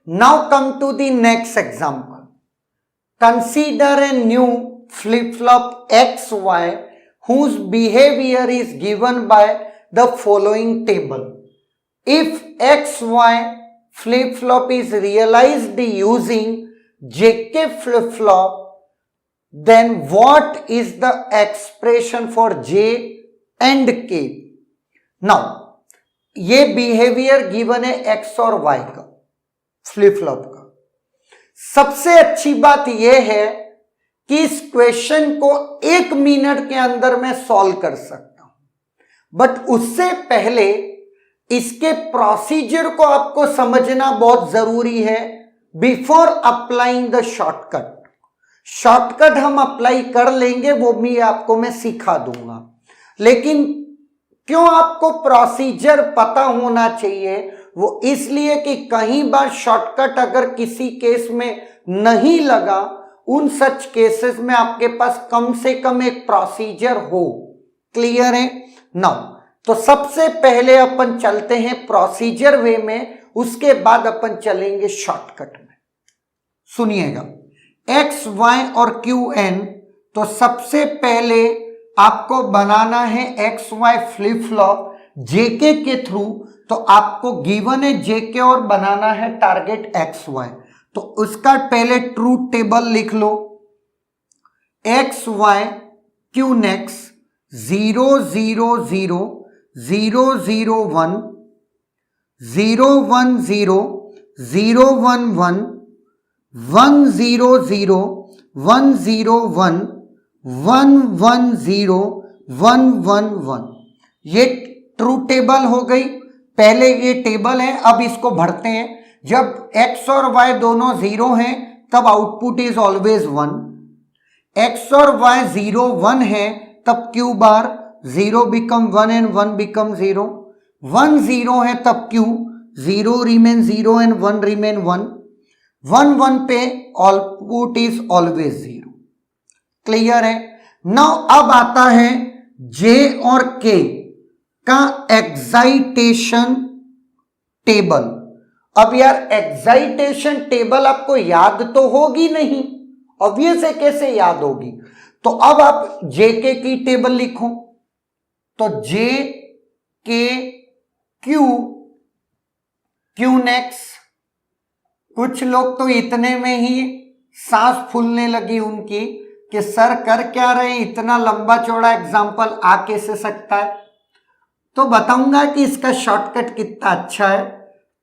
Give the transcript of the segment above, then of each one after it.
Now come to the next example. Consider a new flip-flop XY whose behavior is given by the following table. If XY flip-flop is realized using JK flip-flop, then what is the expression for J and K? Now, ये behaviour given है X और Y का flip flop का। सबसे अच्छी बात यह है कि इस क्वेश्चन को 1 मिनट के अंदर मैं सॉल्व कर सकता हूं, बट उससे पहले इसके प्रोसीजर को आपको समझना बहुत जरूरी है before applying the shortcut. Shortcut हम अप्लाई कर लेंगे, वो भी आपको मैं सिखा दूंगा, लेकिन क्यों आपको प्रोसीजर पता होना चाहिए? वो इसलिए कि कई बार शॉर्टकट अगर किसी केस में नहीं लगा, उन सच केसेस में आपके पास कम से कम एक प्रोसीजर हो। क्लियर है? नाउ तो सबसे पहले अपन चलते हैं प्रोसीजर वे में, उसके बाद अपन चलेंगे शॉर्टकट में। सुनिएगा, एक्स वाई और क्यू एन, तो सबसे पहले आपको बनाना है एक्स वाई फ्लिप फ्लॉप जेके के थ्रू। तो आपको गिवन है जेके और बनाना है टारगेट एक्स वाई, तो उसका पहले ट्रूथ टेबल लिख लो। X Y Q next 0 0 0 0 0 1 0 1 0 0 1 1 1 0 0 1 0 1 1 1 0 1 1 1। ये ट्रू टेबल हो गई। पहले ये टेबल है, अब इसको भरते हैं। जब x और y दोनों 0 हैं तब आउटपुट इज ऑलवेज 1। x और y 0 1 है तब q bar 0 become 1 and 1 become 0। 1 0 है तब q 0 रिमेन 0 एंड 1 रिमेन 1। 1 1 पे आउटपुट इज ऑलवेज 0। क्लियर है? नाउ अब आता है J और K का एक्साइटेशन टेबल। अब यार एक्साइटेशन टेबल आपको याद तो होगी नहीं, ऑब्वियस है, कैसे याद होगी? तो अब आप JK की टेबल लिखो। तो JK Q नेक्स्ट। कुछ लोग तो इतने में ही सांस फूलने लगी उनकी कि सर कर क्या रहे, इतना लंबा चौड़ा एग्जाम्पल आ कैसे सकता है? तो बताऊंगा कि इसका शॉर्टकट कितना अच्छा है।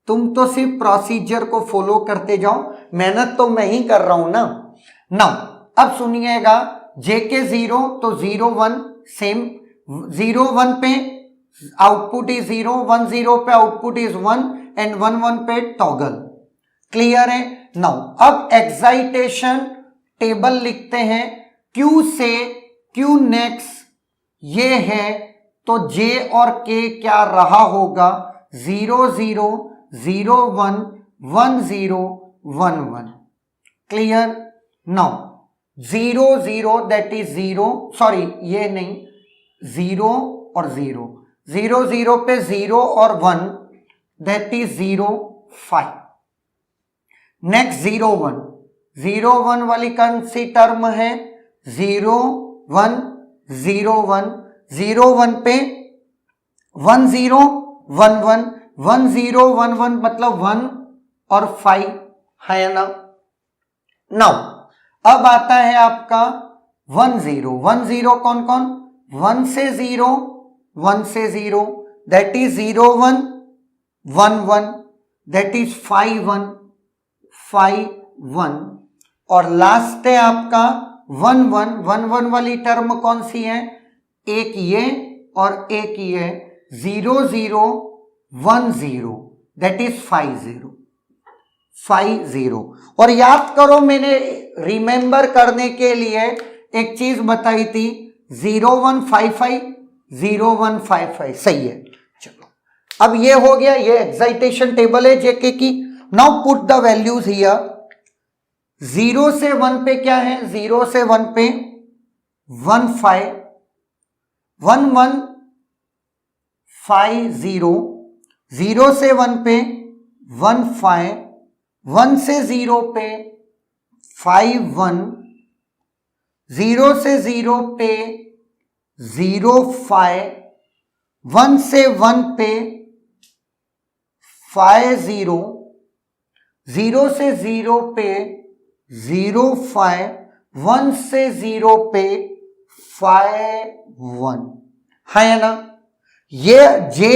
तुम तो सिर्फ प्रोसीजर को फॉलो करते जाओ, मेहनत तो मैं ही कर रहा हूं ना। नाउ अब सुनिएगा, जेके 0 तो 0 1 सेम, 0 1 पे आउटपुट इज 0, 1 0 पे आउटपुट इज 1 एंड 1 1 पे टॉगल। क्लियर है? नाउ अब एक्साइटेशन टेबल लिखते हैं। Q से Q नेक्स्ट ये है, तो J और K क्या रहा होगा? 0 0 0 1 1 0 1 1। Clear? Now 0 0 that is 0, sorry ये नहीं, 0 और 0, 0 0 पे 0 और 1 दैट इज 0 5। नेक्स्ट 0 1, 0 1 वाली कौन सी टर्म है? 0 1 0 1, 0 1 पे 1 0 1 1, 1 0 1 1 मतलब 1 और 5 है ना। नाउ अब आता है आपका 1 0, 1 0 कौन कौन? 1 से 0, 1 से 0 दैट इज 0 1 1 1 दैट इज 5 1 5 1, और लास्ट है आपका 1 1 1 1 वाली टर्म कौन सी है? एक ये और एक ये, 0 0 1 0 दैट इज 5 0 5 0। और याद करो, मैंने रिमेंबर करने के लिए एक चीज बताई थी, 0 1 5 5 0 1 5 5। सही है। चलो अब ये हो गया, ये एक्साइटेशन टेबल है जेके की। Now put the values here. 0 से 1 पे क्या है? 0 से 1 पे 1 5 1 1 5 0, 0 से 1 पे 1 5 1 से 0 पे 5 1, 0 से 0 पे 0 5, 1 से 1 पे 5 0, 0 से 0 पे 0 5, 1 से 0 पे 5 1 है ना। ये J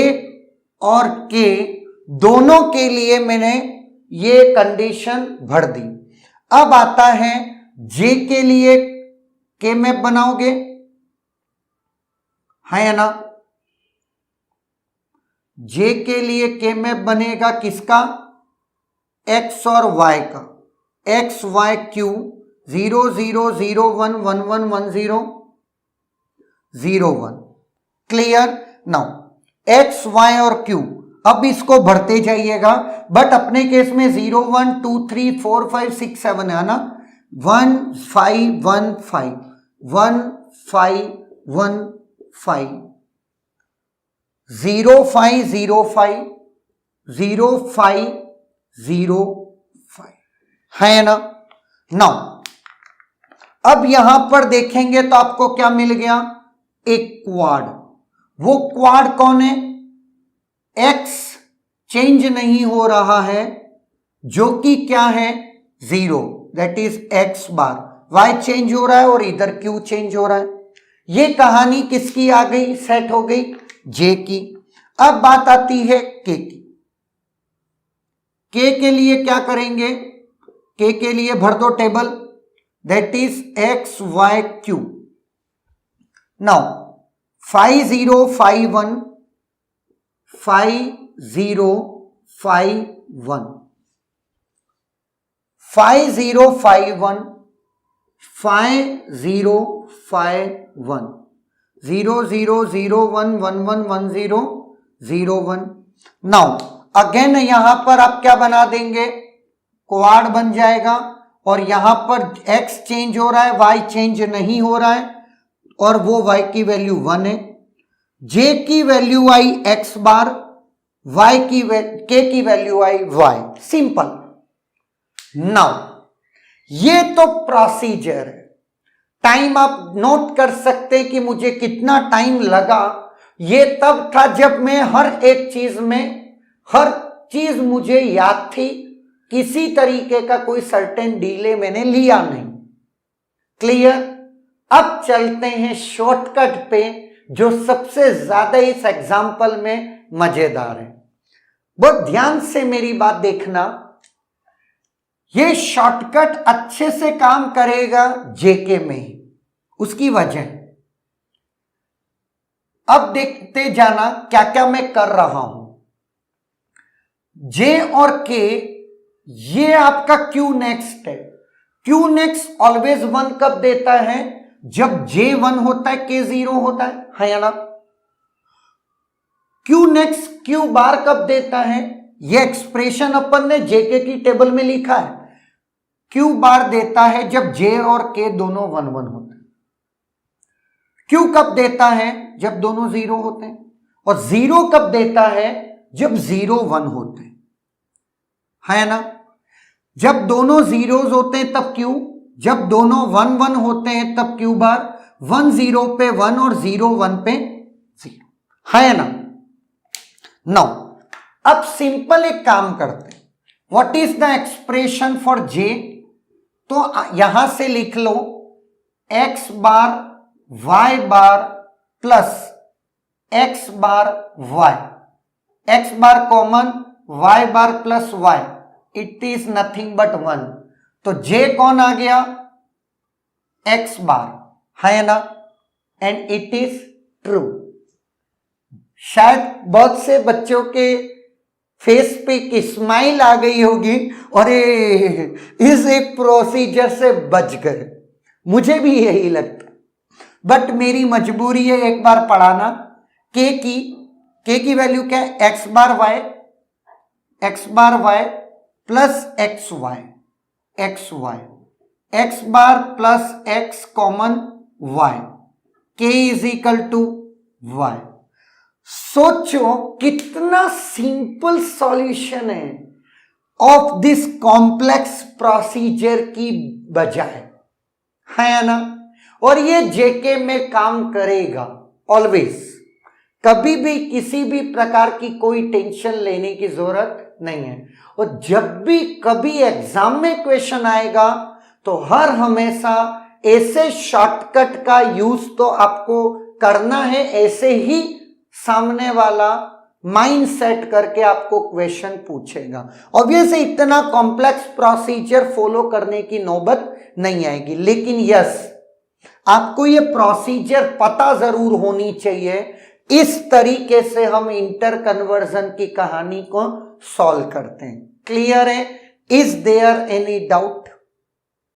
और K दोनों के लिए मैंने ये कंडीशन भर दी। अब आता है J के लिए K मैप बनाओगे, है ना। J के लिए K मैप बनेगा किसका, X और Y का, X Y Q 0 0 0 1 1 1 1 0 0 1। Clear. Now X Y और Q अब इसको भरते जाइएगा, बट अपने केस में 0 1 2 3 4 5 6 7 है ना। 1 5 1 5 1 5 1 5 0 5 0 5 0 5 0 5 है ना। नाउ अब यहां पर देखेंगे तो आपको क्या मिल गया, एक क्वाड। वो क्वाड कौन है, x चेंज नहीं हो रहा है जो कि क्या है 0, that is x bar, y change हो रहा है और इधर q चेंज हो रहा है। ये कहानी किसकी आ गई, सेट हो गई, j की। अब बात आती है k की। k के लिए क्या करेंगे, k के लिए भर दो table, that is x y q। Now 5 0 5 1 5 0 5 1 5 0 5 1 5 0 5 1 0 0 0 1 1 1 1 0 0 1। Now again यहां पर आप क्या बना देंगे, क्वाड बन जाएगा, और यहां पर x चेंज हो रहा है, y चेंज नहीं हो रहा है, और वो y की वैल्यू 1 है। j की वैल्यू आई x बार, y की k की वैल्यू आई y। सिंपल। नाउ ये तो प्रोसीजर है। टाइम आप नोट कर सकते हैं कि मुझे कितना टाइम लगा। ये तब था जब मैं हर एक चीज में, हर चीज मुझे याद थी, किसी तरीके का कोई सर्टेन डिले मैंने लिया नहीं। क्लियर। अब चलते हैं शॉर्टकट पे, जो सबसे ज्यादा इस एग्जाम्पल में मजेदार है। बहुत ध्यान से मेरी बात देखना, ये शॉर्टकट अच्छे से काम करेगा जेके में ही, उसकी वजह अब देखते जाना क्या क्या मैं कर रहा हूं। जे और के, ये आपका क्यू नेक्स्ट है। क्यू नेक्स्ट ऑलवेज 1 कब देता है, जब जे 1 होता है के 0 होता है या ना। क्यू नेक्स्ट क्यू बार कब देता है, ये एक्सप्रेशन अपन ने जेके की टेबल में लिखा है। क्यू बार देता है जब जे और के दोनों 1 1 होते हैं। क्यू कब देता है, जब दोनों 0 होते हैं। और 0 कब देता है, जब 0 1 होते हैं, है ना। जब दोनों जीरोज होते हैं तब क्यू, जब दोनों 1 1 होते हैं तब क्यू बार। 1 0 पे 1 और 0 1 पे 0, है ना। नाउ अब सिंपल एक काम करते हैं, what is the expression for J. तो यहां से लिख लो x bar y bar plus x bar y, x bar common, y bar plus y, it is nothing but 1। तो j कौन आ गया, x बार, है ना, एंड इट इज ट्रू। शायद बहुत से बच्चों के फेस पे एक स्माइल आ गई होगी, और इस एक प्रोसीजर से बच गए। मुझे भी यही लगता, बट मेरी मजबूरी है एक बार पढ़ाना। के की वैल्यू क्या है, x बार y plus x y, x बार plus x common y, k is equal to y। सोचो कितना सिंपल सॉल्यूशन है। ऑफ दिस कॉम्प्लेक्स प्रोसीजर की बजाय, है ना। और ये जेके में काम करेगा ऑलवेज, कभी भी किसी भी प्रकार की कोई टेंशन लेने की जरूरत नहीं है। और जब भी कभी एग्जाम में क्वेश्चन आएगा तो हर हमेशा ऐसे शॉर्टकट का यूज तो आपको करना है, ऐसे ही सामने वाला माइंड सेट करके आपको क्वेश्चन पूछेगा। ऑब्वियसली इतना कॉम्प्लेक्स प्रोसीजर फॉलो करने की नौबत नहीं आएगी, लेकिन यस आपको ये प्रोसीजर पता जरूर होनी चाहिए। इस तरीके से हम इंटर कन्वर्जन की कहानी को सॉल्व करते हैं। क्लियर है? Is there any doubt?